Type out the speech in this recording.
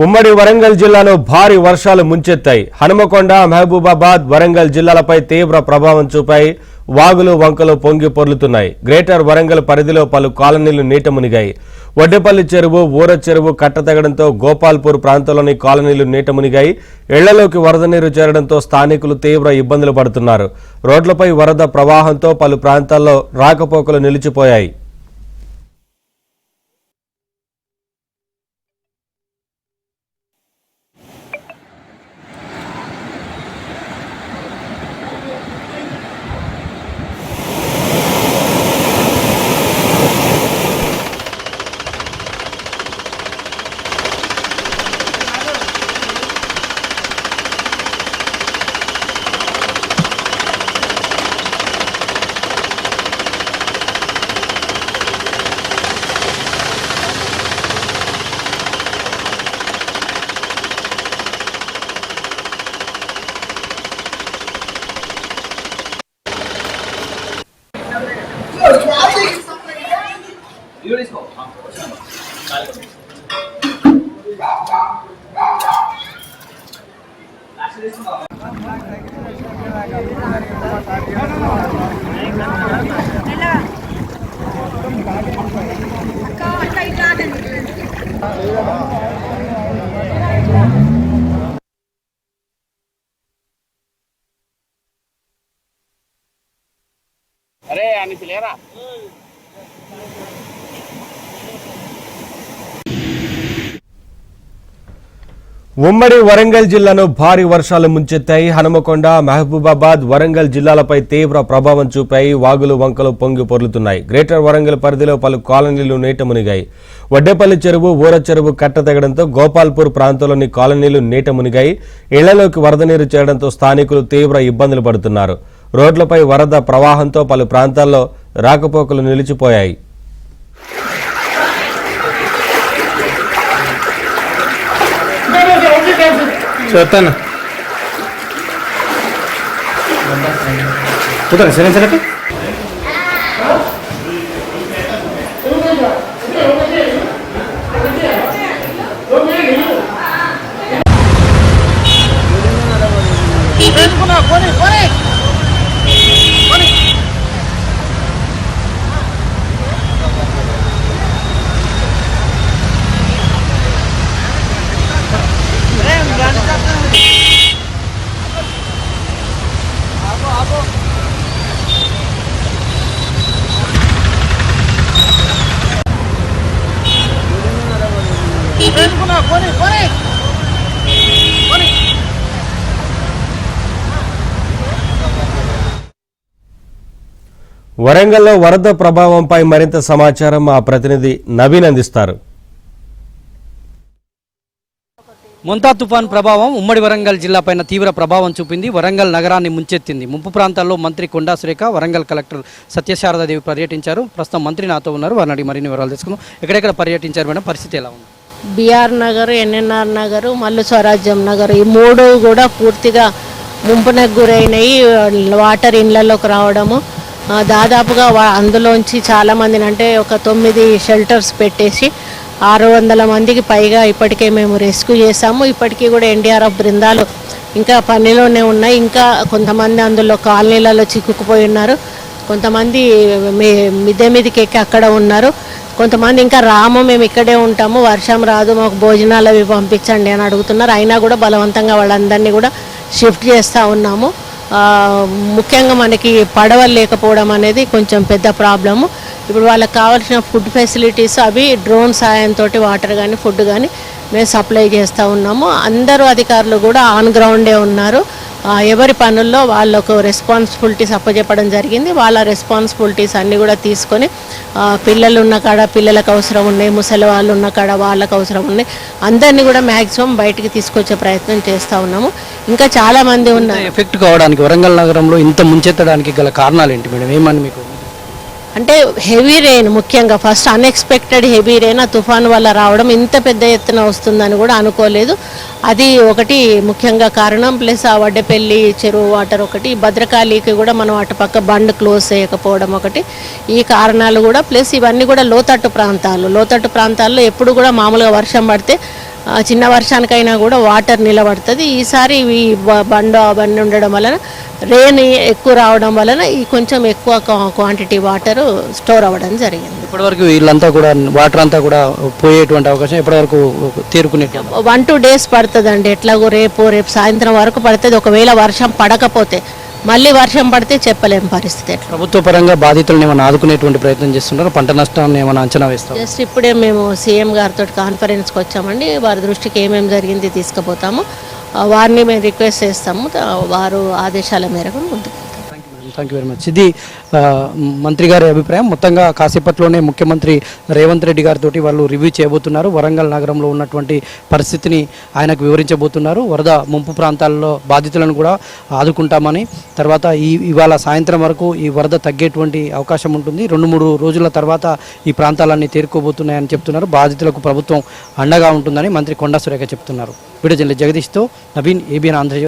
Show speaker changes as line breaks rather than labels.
ఉమ్మడి వరంగల్ జిల్లాలో భారీ వర్షాలు ముంచెత్తాయి. హనుమకొండ, మహబూబాబాద్, వరంగల్ జిల్లాలపై తీవ్ర ప్రభావం చూపాయి. వాగులు వంకలు పొంగి పొర్లుతున్నాయి. గ్రేటర్ వరంగల్ పరిధిలో పలు కాలనీలు నీట మునిగాయి. వడ్డేపల్లి చెరువు, ఊర చెరువు కట్టతెగడంతో గోపాల్పూర్ ప్రాంతంలోని కాలనీలు నీట మునిగాయి. ఇళ్లలోకి వరద నీరు చేరడంతో స్థానికులు తీవ్ర ఇబ్బందులు పడుతున్నారు. రోడ్లపై వరద ప్రవాహంతో పలు ప్రాంతాల్లో రాకపోకలు నిలిచిపోయాయి.
अरे आने से ले रहा
ఉమ్మడి వరంగల్ జిల్లాలో భారీ వర్షాలు ముంచెత్తాయి. హనుమకొండ, మహబూబాబాద్, వరంగల్ జిల్లాలపై తీవ్ర ప్రభావం చూపాయి. వాగులు వంకలు పొంగి పొర్లుతున్నాయి. గ్రేటర్ వరంగల్ పరిధిలో పలు కాలనీలు నీట మునిగాయి. వడ్డేపల్లి చెరువు, ఊర చెరువు కట్టతెగడంతో గోపాల్పూర్ ప్రాంతంలోని కాలనీలు నీట మునిగాయి. ఇళ్లలోకి వరద నీరు చేరడంతో స్థానికులు తీవ్ర ఇబ్బందులు పడుతున్నారు. రోడ్లపై వరద ప్రవాహంతో పలు ప్రాంతాల్లో రాకపోకలు నిలిచిపోయాయి.
Sultan. Putar, sana ke?
వరంగల్లో వరద ప్రభావంపై మరింత సమాచారం మా ప్రతినిధి నవీన్ అందిస్తారు.
మొంతా తుఫాన్ ప్రభావం ఉమ్మడి వరంగల్ జిల్లాపైన తీవ్ర ప్రభావం చూపింది. వరంగల్ నగరాన్ని ముంచెత్తింది. ముంపు ప్రాంతాల్లో మంత్రి కొండా సురేఖ, వరంగల్ కలెక్టర్ సత్యశారదాదేవి పర్యటించారు. ప్రస్తుతం మంత్రి నాతో ఉన్నారు. వారిని అడిగి మరిన్ని వివరాలు తెలుసుకుందాం. ఎక్కడెక్కడ పర్యటించారు మేడం, పరిస్థితి ఎలా ఉంది?
బిఆర్ నగర్, ఎన్ఎన్ఆర్ నగర్, మల్లు స్వరాజ్యం నగర్, ఈ మూడు కూడా పూర్తిగా ముంపునకు గురైనవి. వాటర్ ఇళ్లలోకి రావడము, దాదాపుగా అందులోంచి చాలామందిని, అంటే ఒక 9 షెల్టర్స్ పెట్టేసి 600 మందికి పైగా ఇప్పటికే మేము రెస్క్యూ చేసాము. ఇప్పటికీ కూడా ఎన్డీఆర్ఎఫ్ బృందాలు ఇంకా పనిలోనే ఉన్నాయి. ఇంకా కొంతమంది అందులో కాలనీలలో చిక్కుకుపోయి ఉన్నారు. కొంతమంది మిద్దె మీదకి ఎక్కి అక్కడ ఉన్నారు. కొంతమంది ఇంకా మేము ఇక్కడే ఉంటాము, వర్షం రాదు, మాకు భోజనాలు అవి పంపించండి అని అడుగుతున్నారు. అయినా కూడా బలవంతంగా వాళ్ళందరినీ కూడా షిఫ్ట్ చేస్తూ ఉన్నాము. ముఖ్యంగా మనకి పడవలు లేకపోవడం అనేది కొంచెం పెద్ద ప్రాబ్లము. ఇప్పుడు వాళ్ళకి కావాల్సిన ఫుడ్ ఫెసిలిటీస్ అవి డ్రోన్ సాయంతో వాటర్ కానీ ఫుడ్ కానీ మేము సప్లై చేస్తూ ఉన్నాము. అందరూ అధికారులు కూడా ఆన్ గ్రౌండే ఉన్నారు. ఎవరి పనుల్లో వాళ్ళకు రెస్పాన్సిబిలిటీస్ అప్పచెప్పడం జరిగింది. వాళ్ళ రెస్పాన్సిబిలిటీస్ అన్నీ కూడా తీసుకొని పిల్లలు ఉన్న కాడ పిల్లలకు అవసరం ఉన్నాయి, ముసలి వాళ్ళు ఉన్న కాడ వాళ్ళకు అవసరం ఉన్నాయి, అందరినీ కూడా మ్యాక్సిమం బయటికి తీసుకొచ్చే ప్రయత్నం చేస్తూ ఉన్నాము. ఇంకా చాలామంది ఉన్నారు.
ఎఫెక్ట్ కావడానికి వరంగల్ నగరంలో ఇంత ముంచెత్తడానికి గల కారణాలు ఏంటి మేడం? ఏమని మీకు
అంటే హెవీ రెయిన్, ముఖ్యంగా ఫస్ట్ అన్ఎక్స్పెక్టెడ్ హెవీ రెయిన్ ఆ తుఫాను వల్ల రావడం, ఇంత పెద్ద ఎత్తున వస్తుందని కూడా అనుకోలేదు. అది ఒకటి ముఖ్యంగా కారణం. ప్లస్ ఆ వడ్డేపల్లి చెరువు వాటర్ ఒకటి, భద్రకాళికి కూడా మనం అటుపక్క బండ్ క్లోజ్ చేయకపోవడం ఒకటి, ఈ కారణాలు కూడా. ప్లస్ ఇవన్నీ కూడా లోతట్టు ప్రాంతాల్లో ఎప్పుడు కూడా మామూలుగా వర్షం పడితే చిన్న వర్షానికైనా కూడా వాటర్ నిలబడుతుంది. ఈసారి ఈ బండ అవన్నీ ఉండడం వలన రెయిన్ ఎక్కువ రావడం వలన ఈ కొంచెం ఎక్కువ క్వాంటిటీ వాటర్ స్టోర్ అవ్వడం జరిగింది.
ఇప్పటివరకు వీళ్ళంతా కూడా వాటర్ అంతా కూడా పోయేటువంటి అవకాశం ఎప్పటివరకు తేరుకునే
1-2 days పడుతుందండి. ఎట్లాగో రేపు సాయంత్రం వరకు పడుతుంది. ఒకవేళ వర్షం పడకపోతే మళ్ళీ వర్షం పడితే చెప్పలేం పరిస్థితి. ఎట్లా
ప్రభుత్వ పరంగా బాధితులను ఏమైనా ఆదుకునేటువంటి ప్రయత్నం చేస్తున్నారు, పంట నష్టాన్ని ఏమైనా అంచనా వేస్తారు?
జస్ట్ ఇప్పుడే మేము సీఎం గారితో కాన్ఫరెన్స్కి వచ్చామండి. వారి దృష్టికి ఏమేమి జరిగింది తీసుకుపోతాము, వారిని మేము రిక్వెస్ట్ చేస్తాము. వారు ఆదేశాల మేరకు ముందుకు.
Thank you very much. ఇది మంత్రి గారి అభిప్రాయం. మొత్తంగా కాసేపట్లోనే ముఖ్యమంత్రి రేవంత్ రెడ్డి గారితో వాళ్ళు రివ్యూ చేయబోతున్నారు. వరంగల్ నగరంలో ఉన్నటువంటి పరిస్థితిని ఆయనకు వివరించబోతున్నారు. వరద ముంపు ప్రాంతాల్లో బాధితులను కూడా ఆదుకుంటామని, తర్వాత ఇవాళ సాయంత్రం వరకు ఈ వరద తగ్గేటువంటి అవకాశం ఉంటుంది. 2-3 రోజుల తర్వాత ఈ ప్రాంతాలన్నీ తేరుకోబోతున్నాయని చెప్తున్నారు. బాధితులకు ప్రభుత్వం అండగా ఉంటుందని మంత్రి కొండా సురేఖ చెప్తున్నారు. వీడియో జర్నలిస్ట్ జగదీష్తో నవీన్, ఏబిఎన్ ఆంధ్రజ్యోతి.